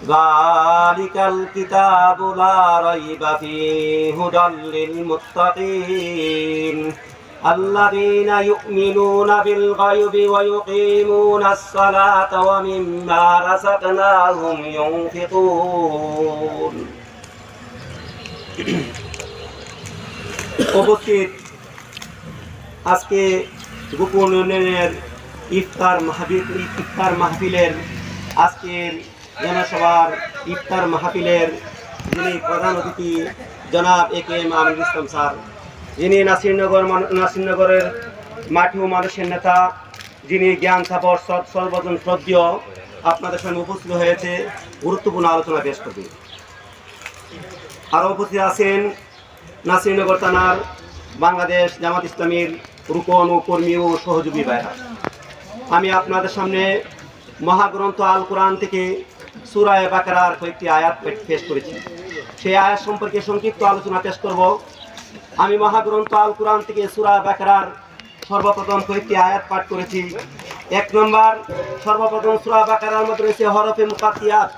ذلك الكتاب لا ريب فيه هدى للمتقين الذين يؤمنون بالغيب ويقيمون الصلاة ومما رزقناهم ينفقون। উপস্থিত আজকে গোপন ইউনিয়নের ইফতার মাহফিলের আজকের জনসভার ইফতার মাহফিলের যিনি প্রধান অতিথি জনাব এ.কে.এম. আমিনুল ইসলাম স্যার, যিনি নাসিরনগরের মাটি ও মানুষের নেতা, যিনি জ্ঞান সাপর সর্বজন শ্রদ্ধেয়, আপনাদের সামনে উপস্থিত হয়েছে গুরুত্বপূর্ণ আলোচনা পেশ করবে। আরও উপস্থিত আছেন নাসিরনগর থানার বাংলাদেশ জামাত ইসলামীর রুকন ও কর্মী ও সহযোগী ভাইরা। আমি আপনাদের সামনে মহাগ্রন্থ আল কোরআন থেকে সূরা বাকারার কয়েকটি আয়াত পেশ করেছি। সেই আয়াত সম্পর্কে সংক্ষিপ্ত আলোচনা পেশ করব। আমি মহাগ্রন্থ আল কোরআন থেকে সূরা বাকারার সর্বপ্রথম কয়েকটি আয়াত পাঠ করেছি। 1 নম্বর, সর্বপ্রথম সূরা বাকারার মধ্যে রয়েছে হরফে মুকাত্তিয়াত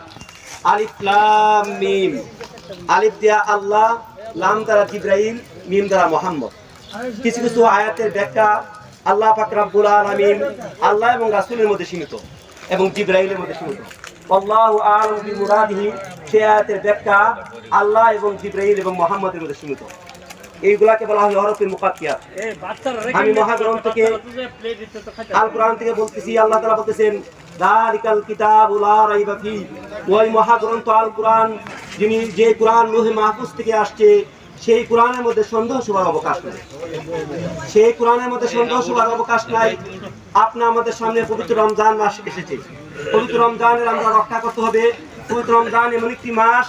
আলিফ লাম মিম। আলিফ দিয়া আল্লাহ, লাম দ্বারা জিবরাইল, মিম দ্বারা মুহাম্মদ। কিছু কিছু আয়াতের ব্যাখ্যা আল্লাহ পাক রব্বুল আলামিন আল্লাহ এবং রাসূলের মধ্যে সীমিত এবং জিবরাইলের মধ্যে সীমিত। আল্লাহু আ'লামু বিমুরাদিহি, সেই আয়াতের ব্যাখ্যা আল্লাহ এবং জিবরাইল এবং মুহাম্মদের মধ্যে সীমিত। এইগুলাকে বলা হয় হরফে মুকাত্তিয়াত। আমি মহাগ্রন্থকে আল কোরআন থেকে বলতেছি, আল্লাহ তাআলা বলতেছেন যালিকাল কিতাবু লা রাইবা ফি, ওই মহাগ্রন্থ আল কোরআন যে কোরআন লৌহে মাহফুজ থেকে আসছে, সেই কোরআনের মধ্যে সন্দেহ শুবার অবকাশ নাই। সেই কোরআনের মধ্যে সন্দেহ শুবার অবকাশ নাই। আপনি আমাদের সামনে পবিত্র রমজান মাস এসেছে। পবিত্র রমজানের আমরা রক্ষা করতে হবে। পবিত্র রমজান এমন একটি মাস,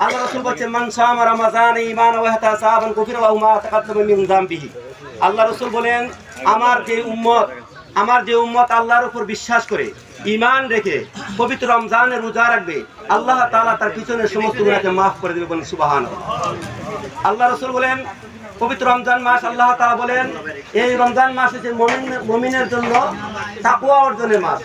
আল্লাহ রাসূল বলেছেন মান শামা রমাযান ঈমানান ওয়া ইহতিসাবান গুফিরা লাহু মা তাকাদ্দামা মিন যামবিহি। আল্লাহ রাসূল বলেন, আমার যে উম্মত আল্লাহর উপর বিশ্বাস করে, ঈমান রেখে পবিত্র রমজানের রোজা রাখবে, আল্লাহ তাআলা তার পিছনের সমস্ত গুনাহকে maaf করে দেবে। বলেন সুবহানাল্লাহ। আল্লাহ রাসূল বলেন পবিত্র রমজান মাস, আল্লাহ তাআলা বলেন এই রমজান মাস হচ্ছে মুমিনের জন্য তাকওয়া অর্জনের মাস।